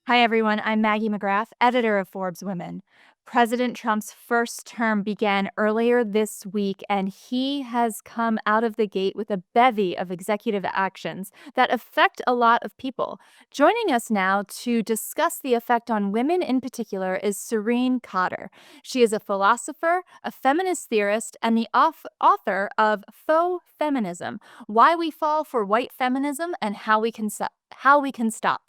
Hi, everyone. I'm Maggie McGrath, editor of ForbesWomen. President Trump's first term began earlier this week, and he has come out of the gate with a bevy of executive actions that affect a lot of people. Joining us now to discuss the effect on women in particular is Serene Khader. She is a philosopher, a feminist theorist, and the author of Faux Feminism: Why We Fall for White Feminism and How we can Stop.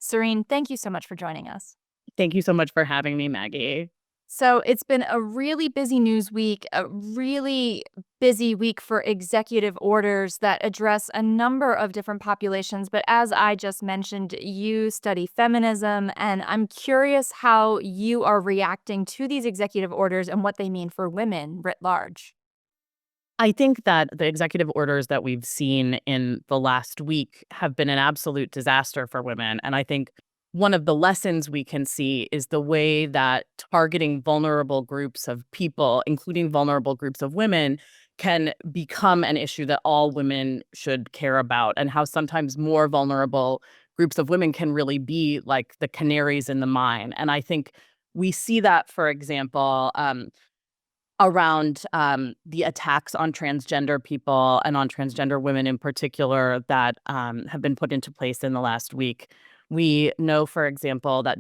Serene, thank you so much for joining us. Thank you so much for having me, Maggie. So, it's been a really busy news week, a really busy week for executive orders that address a number of different populations. But as I just mentioned, you study feminism, and I'm curious how you are reacting to these executive orders and what they mean for women writ large. I think that the executive orders that we've seen in the last week have been an absolute disaster for women. And I think one of the lessons we can see is the way that targeting vulnerable groups of people, including vulnerable groups of women, can become an issue that all women should care about, and how sometimes more vulnerable groups of women can really be like the canaries in the mine. And I think we see that, for example, around the attacks on transgender people and on transgender women in particular that have been put into place in the last week. We know, for example, that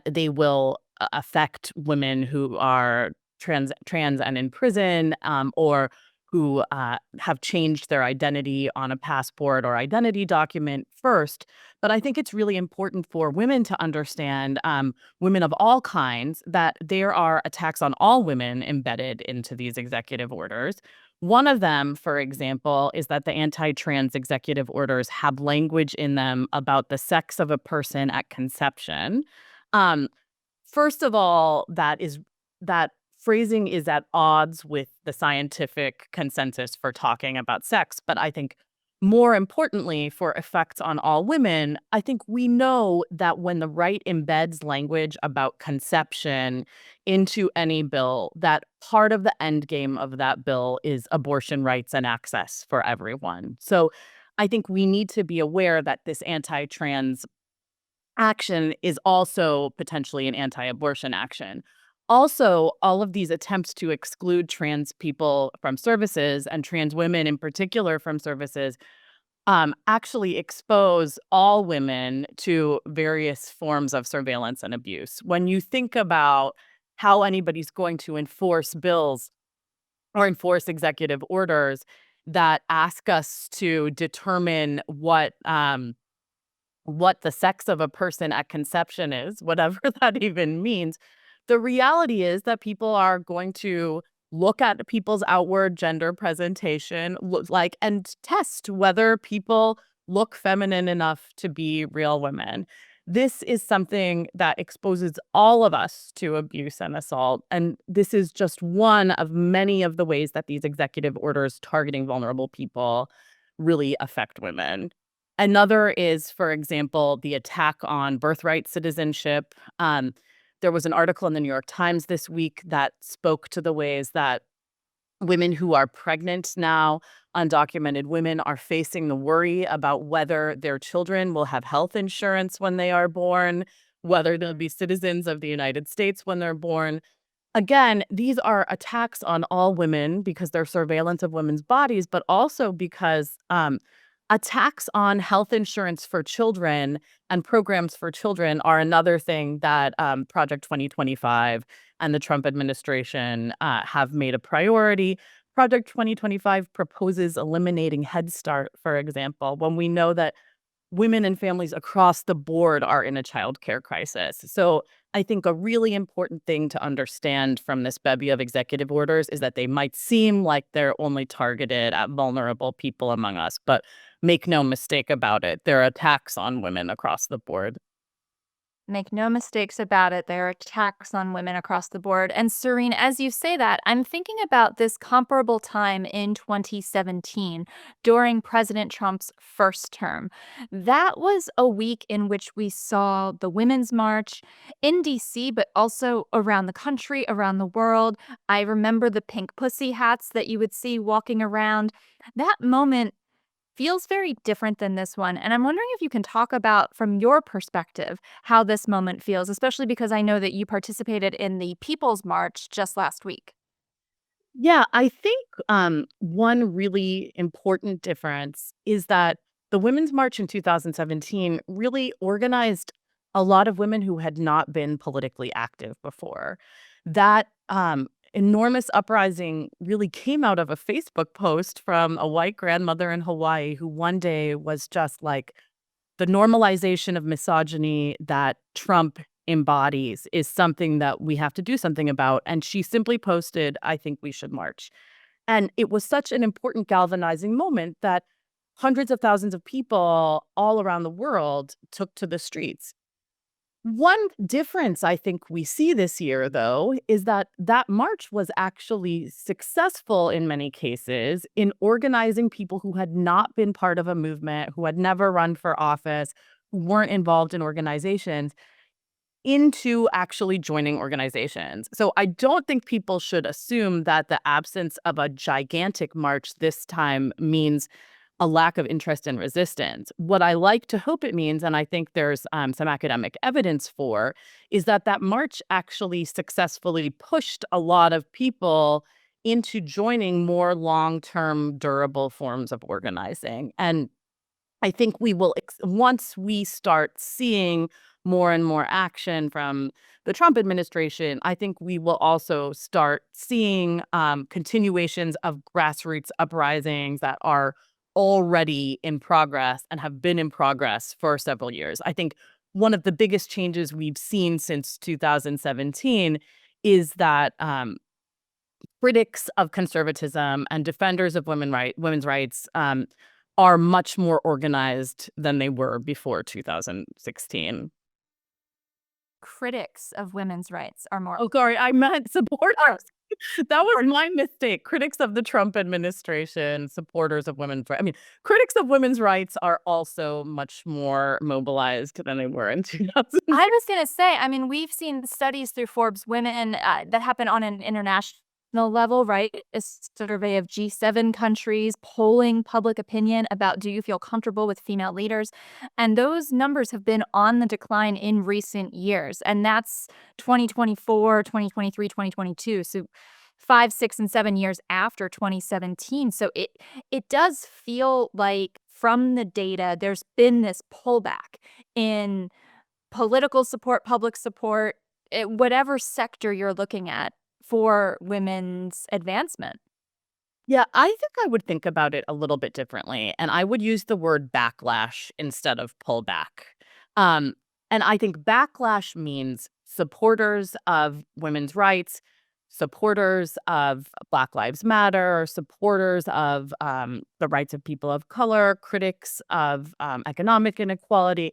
they will affect women who are trans and in prison, or who have changed their identity on a passport or identity document first. But I think it's really important for women to understand, women of all kinds, that there are attacks on all women embedded into these executive orders. One of them, for example, is that the anti-trans executive orders have language in them about the sex of a person at conception. um, First of all, that phrasing is at odds with the scientific consensus for talking about sex. But I think more importantly, for effects on all women, I think we know that when the right embeds language about conception into any bill, that part of the end game of that bill is abortion rights and access for everyone. So I think we need to be aware that this anti-trans action is also potentially an anti-abortion action. Also, all of these attempts to exclude trans people from services, and trans women in particular from services, actually expose all women to various forms of surveillance and abuse. When you think about how anybody's going to enforce bills or enforce executive orders that ask us to determine what the sex of a person at conception is, whatever that even means, the reality is that people are going to look at people's outward gender presentation, and test whether people look feminine enough to be real women. This is something that exposes all of us to abuse and assault. And this is just one of many of the ways that these executive orders targeting vulnerable people really affect women. Another is, for example, the attack on birthright citizenship. There was an article in the New York Times this week that spoke to the ways that women who are pregnant now, undocumented women, are facing the worry about whether their children will have health insurance when they are born, whether they'll be citizens of the United States when they're born. Again, these are attacks on all women because they're surveillance of women's bodies, but also because attacks on health insurance for children and programs for children are another thing that Project 2025 and the Trump administration have made a priority. Project 2025 proposes eliminating Head Start, for example, when we know that women and families across the board are in a childcare crisis. So I think a really important thing to understand from this bevy of executive orders is that they might seem like they're only targeted at vulnerable people among us, but make no mistake about it, they're attacks on women across the board. Make no mistakes about it, there are attacks on women across the board. And Serene, as you say that, I'm thinking about this comparable time in 2017 during President Trump's first term. That was a week in which we saw the Women's March in DC, but also around the country, around the world. I remember the pink pussy hats that you would see walking around. That moment feels very different than this one. And I'm wondering if you can talk about, from your perspective, how this moment feels, especially because I know that you participated in the People's March just last week. Yeah, I think one really important difference is that the Women's March in 2017 really organized a lot of women who had not been politically active before. That enormous uprising really came out of a Facebook post from a white grandmother in Hawaii who one day was just like, the normalization of misogyny that Trump embodies is something that we have to do something about. And she simply posted, I think we should march. And it was such an important galvanizing moment that hundreds of thousands of people all around the world took to the streets. One difference I think we see this year, though, is that that march was actually successful in many cases in organizing people who had not been part of a movement, who had never run for office, who weren't involved in organizations, into actually joining organizations. So I don't think people should assume that the absence of a gigantic march this time means a lack of interest and resistance. What I like to hope it means, and I think there's some academic evidence for, is that that march actually successfully pushed a lot of people into joining more long-term, durable forms of organizing. And I think we will, once we start seeing more and more action from the Trump administration, I think we will also start seeing continuations of grassroots uprisings that are already in progress and have been in progress for several years. I think one of the biggest changes we've seen since 2017 is that critics of conservatism and defenders of women's rights are much more organized than they were before 2016. Critics of women's rights are more. Oh, sorry, I meant supporters. That was my mistake. Critics of the Trump administration, supporters of women's rights. I mean, critics of women's rights are also much more mobilized than they were in 2000. I was gonna say, I mean, we've seen studies through ForbesWomen that happen on an international level, right? A survey of G7 countries polling public opinion about, do you feel comfortable with female leaders? And those numbers have been on the decline in recent years. And that's 2024, 2023, 2022. So 5, 6, and 7 years after 2017. So it does feel like, from the data, there's been this pullback in political support, public support, whatever sector you're looking at, for women's advancement. Yeah, I think I would think about it a little bit differently, and I would use the word backlash instead of pullback. Um, and I think backlash means supporters of women's rights, supporters of Black Lives Matter, supporters of the rights of people of color, critics of economic inequality.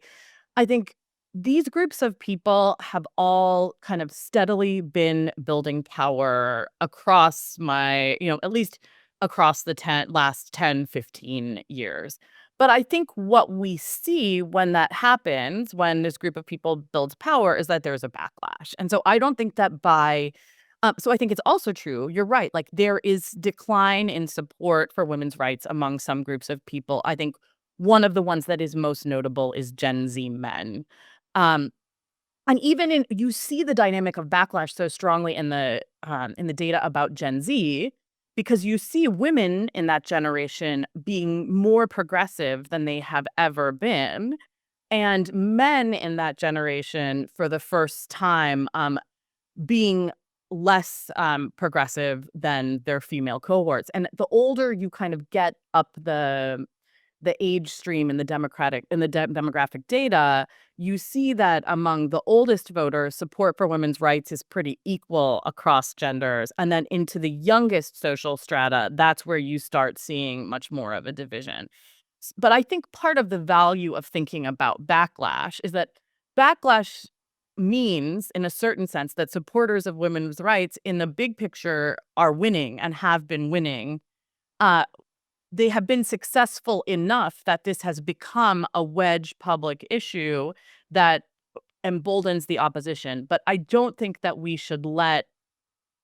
I think these groups of people have all kind of steadily been building power across at least across the last 10, 15 years. But I think what we see when that happens, when this group of people builds power, is that there's a backlash. And so I don't think that so I think it's also true. You're right. Like, there is decline in support for women's rights among some groups of people. I think one of the ones that is most notable is Gen Z men. Um, and even you see the dynamic of backlash so strongly in the data about Gen Z, because you see women in that generation being more progressive than they have ever been, and men in that generation for the first time being less progressive than their female cohorts. And the older you kind of get up the age stream in the demographic data, you see that among the oldest voters, support for women's rights is pretty equal across genders. And then into the youngest social strata, that's where you start seeing much more of a division. But I think part of the value of thinking about backlash is that backlash means, in a certain sense, that supporters of women's rights in the big picture are winning and have been winning. Uh, they have been successful enough that this has become a wedge public issue that emboldens the opposition. But I don't think that we should let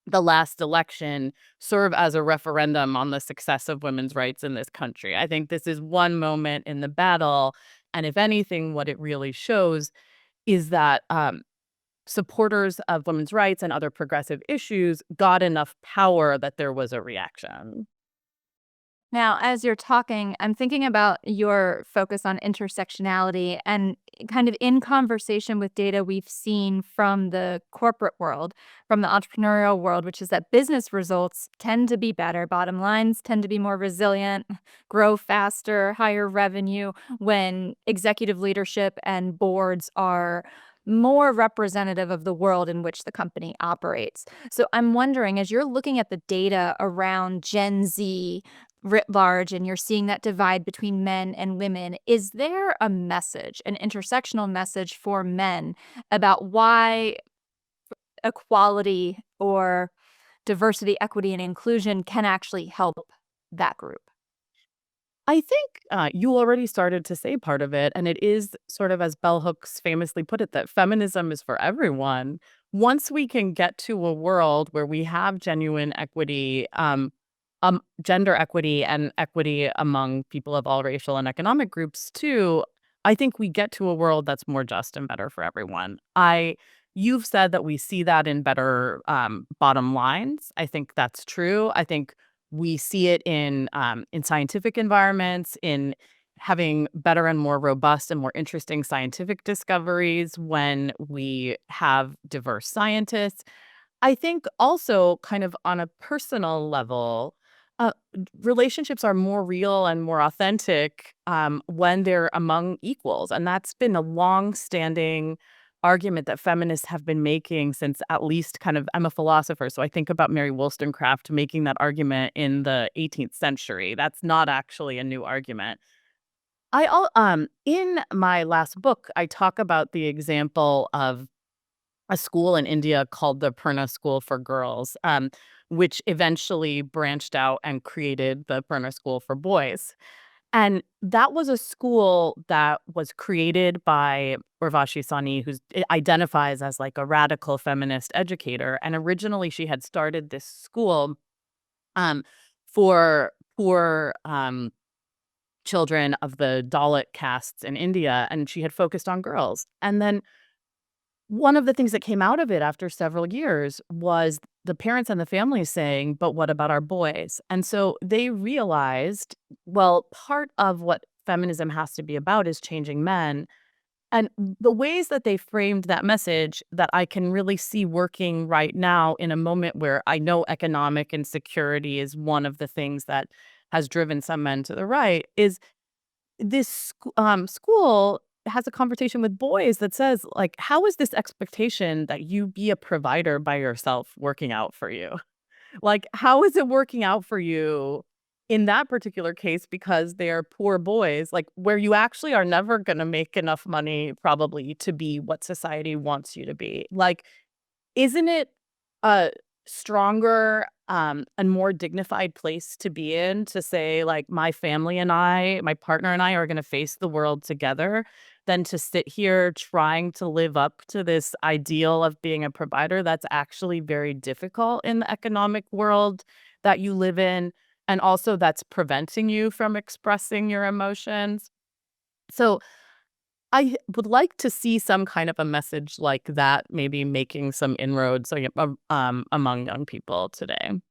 the last election serve as a referendum on the success of women's rights in this country. I think this is one moment in the battle. And if anything, what it really shows is that supporters of women's rights and other progressive issues got enough power that there was a reaction. Now, as you're talking, I'm thinking about your focus on intersectionality and kind of in conversation with data we've seen from the corporate world, from the entrepreneurial world, which is that business results tend to be better. Bottom lines tend to be more resilient, grow faster, higher revenue when executive leadership and boards are more representative of the world in which the company operates. So I'm wondering, as you're looking at the data around Gen Z writ large and you're seeing that divide between men and women, is there a message, an intersectional message for men about why equality or diversity, equity, and inclusion can actually help that group? I think you already started to say part of it, and it is sort of as bell hooks famously put it, that feminism is for everyone. Once we can get to a world where we have genuine equity, gender equity and equity among people of all racial and economic groups too, I think we get to a world that's more just and better for everyone. You've said that we see that in better bottom lines. I think that's true. I think we see it in scientific environments, in having better and more robust and more interesting scientific discoveries when we have diverse scientists. I think also kind of on a personal level, relationships are more real and more authentic when they're among equals. And that's been a long-standing argument that feminists have been making since at least kind of, I'm a philosopher, so I think about Mary Wollstonecraft making that argument in the 18th century. That's not actually a new argument. In my last book, I talk about the example of a school in India called the Purna School for Girls, which eventually branched out and created the Purna School for Boys. And that was a school that was created by Urvashi Sani, who identifies as like a radical feminist educator. And originally, she had started this school um, for poor children of the Dalit castes in India, and she had focused on girls. And then one of the things that came out of it after several years was the parents and the families saying, "But what about our boys?" And so they realized, well, part of what feminism has to be about is changing men. And the ways that they framed that message that I can really see working right now in a moment where I know economic insecurity is one of the things that has driven some men to the right is school has a conversation with boys that says, like, "How is this expectation that you be a provider by yourself working out for you?" Like, how is it working out for you in that particular case because they are poor boys, like, where you actually are never gonna make enough money probably to be what society wants you to be? Like, isn't it a stronger, and more dignified place to be in to say, like, "My family and I, my partner and I are gonna face the world together," than to sit here trying to live up to this ideal of being a provider that's actually very difficult in the economic world that you live in, and also that's preventing you from expressing your emotions? So I would like to see some kind of a message like that, maybe making some inroads, like, among young people today.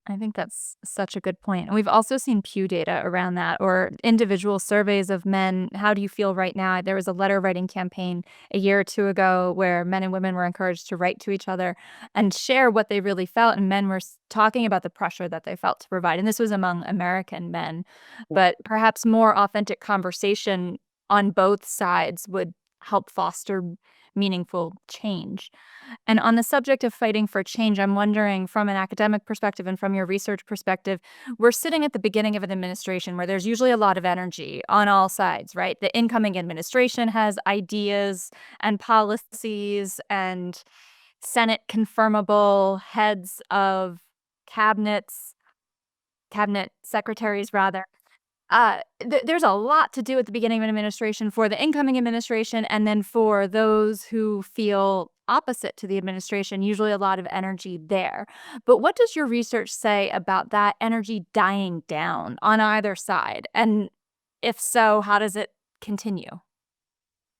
I think that's such a good point. And we've also seen Pew data around that or individual surveys of men. How do you feel right now? There was a letter writing campaign a year or two ago where men and women were encouraged to write to each other and share what they really felt. And men were talking about the pressure that they felt to provide. And this was among American men. But perhaps more authentic conversation on both sides would help foster meaningful change. And on the subject of fighting for change, I'm wondering from an academic perspective and from your research perspective, we're sitting at the beginning of an administration where there's usually a lot of energy on all sides, right? The incoming administration has ideas and policies and Senate confirmable heads of cabinets, cabinet secretaries, rather. There's a lot to do at the beginning of an administration for the incoming administration and then for those who feel opposite to the administration, usually a lot of energy there. But what does your research say about that energy dying down on either side? And if so, how does it continue?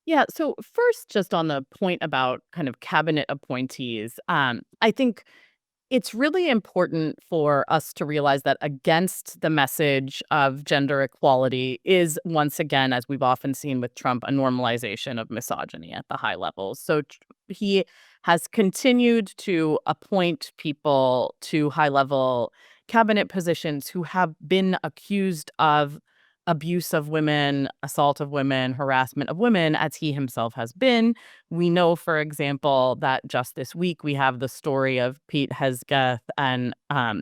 Yeah. So first, just on the point about kind of cabinet appointees, I think it's really important for us to realize that against the message of gender equality is once again, as we've often seen with Trump, a normalization of misogyny at the high levels. So he has continued to appoint people to high level cabinet positions who have been accused of abuse of women, assault of women, harassment of women, as he himself has been. We know, for example, that just this week we have the story of Pete Hegseth and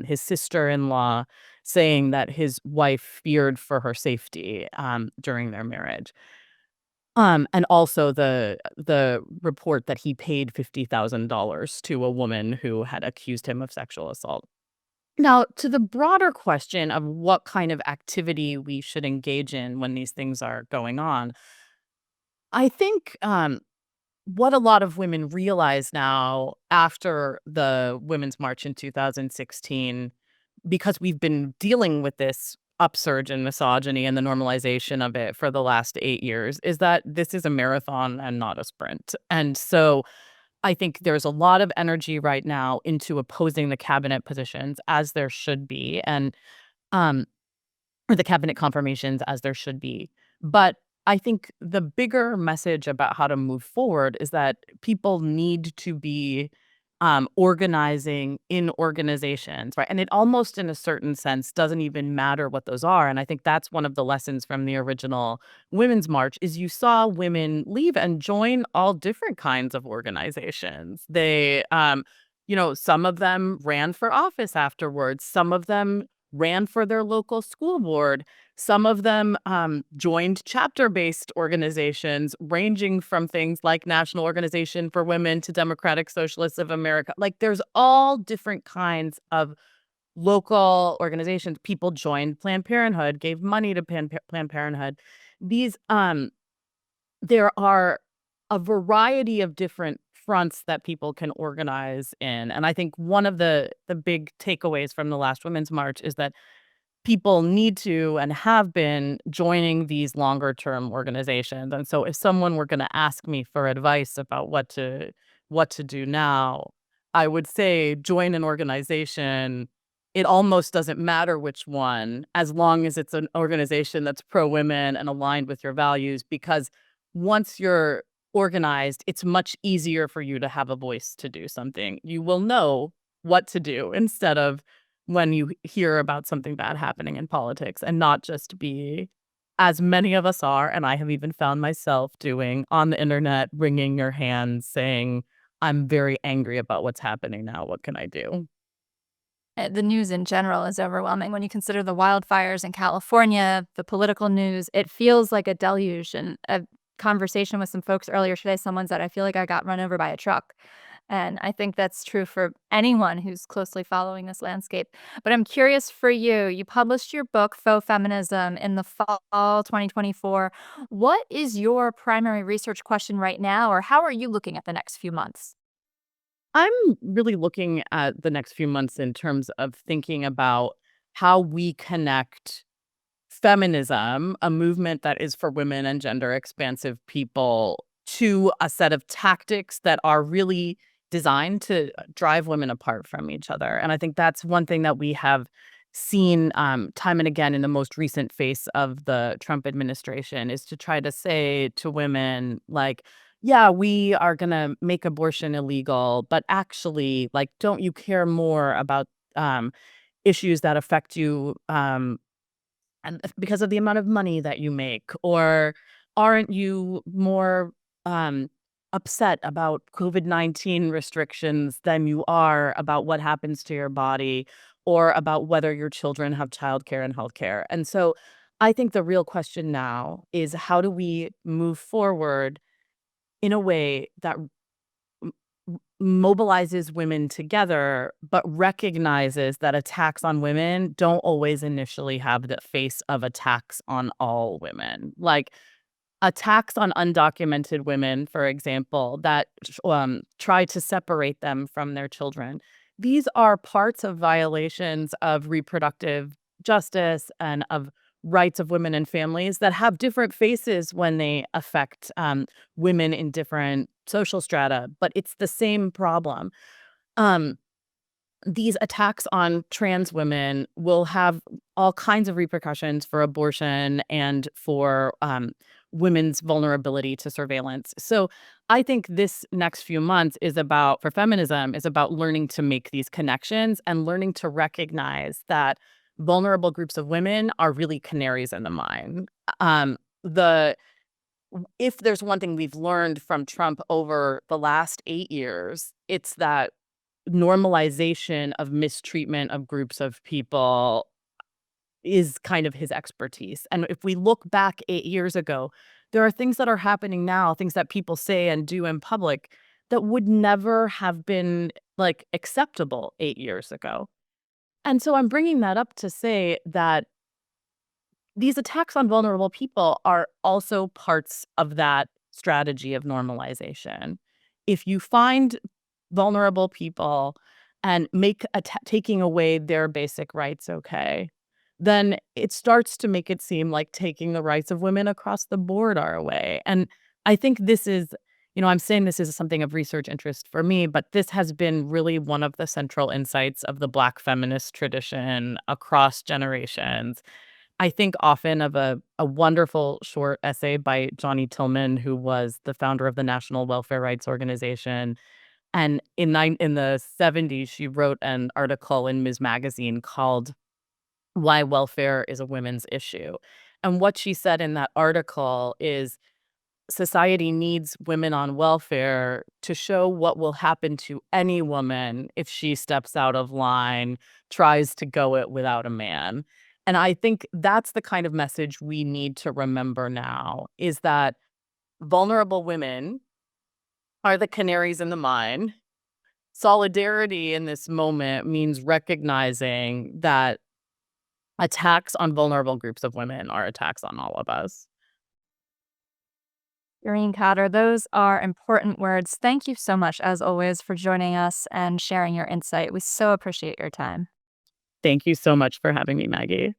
his sister-in-law saying that his wife feared for her safety during their marriage. And also the report that he paid $50,000 to a woman who had accused him of sexual assault. Now, to the broader question of what kind of activity we should engage in when these things are going on, I think what a lot of women realize now after the Women's March in 2016, because we've been dealing with this upsurge in misogyny and the normalization of it for the last 8 years, is that this is a marathon and not a sprint. And so I think there's a lot of energy right now into opposing the cabinet positions, as there should be. And um, or the cabinet confirmations, as there should be. But I think the bigger message about how to move forward is that people need to be organizing in organizations, right? And it almost, in a certain sense, doesn't even matter what those are. And I think that's one of the lessons from the original Women's March is you saw women leave and join all different kinds of organizations. Some of them ran for office afterwards. Some of them ran for their local school board. Some of them joined chapter-based organizations, ranging from things like National Organization for Women to Democratic Socialists of America. Like, there's all different kinds of local organizations. People joined Planned Parenthood, gave money to Planned Parenthood. These There are a variety of different fronts that people can organize in, and I think one of the big takeaways from the last Women's March is that people need to and have been joining these longer term organizations. And so if someone were going to ask me for advice about what to do now, I would say join an organization. It almost doesn't matter which one, as long as it's an organization that's pro women and aligned with your values, because once you're organized, it's much easier for you to have a voice to do something. You will know what to do instead of when you hear about something bad happening in politics, and not just be, as many of us are, and I have even found myself doing on the internet, wringing your hands saying, I'm very angry about what's happening now. What can I do? The news in general is overwhelming. When you consider the wildfires in California, the political news, it feels like a deluge. And a conversation with some folks earlier today, someone said, I feel like I got run over by a truck. And I think that's true for anyone who's closely following this landscape. But I'm curious for you. You published your book, Faux Feminism, in the fall 2024. What is your primary research question right now, or how are you looking at the next few months? I'm really looking at the next few months in terms of thinking about how we connect feminism, a movement that is for women and gender expansive people, to a set of tactics that are really designed to drive women apart from each other. And I think that's one thing that we have seen time and again in the most recent phase of the Trump administration is to try to say to women, like, yeah, we are going to make abortion illegal, but actually, like, don't you care more about issues that affect you and because of the amount of money that you make? Or aren't you more um, upset about COVID-19 restrictions than you are about what happens to your body or about whether your children have childcare and healthcare? And so I think the real question now is, how do we move forward in a way that mobilizes women together, but recognizes that attacks on women don't always initially have the face of attacks on all women. Like, attacks on undocumented women, for example, that try to separate them from their children. These are parts of violations of reproductive justice and of rights of women and families that have different faces when they affect women in different social strata, but it's the same problem. Um, these attacks on trans women will have all kinds of repercussions for abortion and for women's vulnerability to surveillance. So I think this next few months is about, for feminism, is about learning to make these connections and learning to recognize that vulnerable groups of women are really canaries in the mine. The If there's one thing we've learned from Trump over the last 8 years, it's that normalization of mistreatment of groups of people is kind of his expertise. And if we look back 8 years ago, there are things that are happening now, things that people say and do in public that would never have been like acceptable 8 years ago. And so I'm bringing that up to say that these attacks on vulnerable people are also parts of that strategy of normalization. If you find vulnerable people and make taking away their basic rights okay, then it starts to make it seem like taking the rights of women across the board are away. And I think this is, I'm saying this is something of research interest for me, but this has been really one of the central insights of the Black feminist tradition across generations. I think often of a wonderful short essay by Johnny Tillman, who was the founder of the National Welfare Rights Organization. And in the 70s, she wrote an article in Ms. Magazine called "Why Welfare is a Women's Issue." And what she said in that article is society needs women on welfare to show what will happen to any woman if she steps out of line, tries to go it without a man. And I think that's the kind of message we need to remember now, is that vulnerable women are the canaries in the mine. Solidarity in this moment means recognizing that attacks on vulnerable groups of women are attacks on all of us. Serene Khader, those are important words. Thank you so much, as always, for joining us and sharing your insight. We so appreciate your time. Thank you so much for having me, Maggie.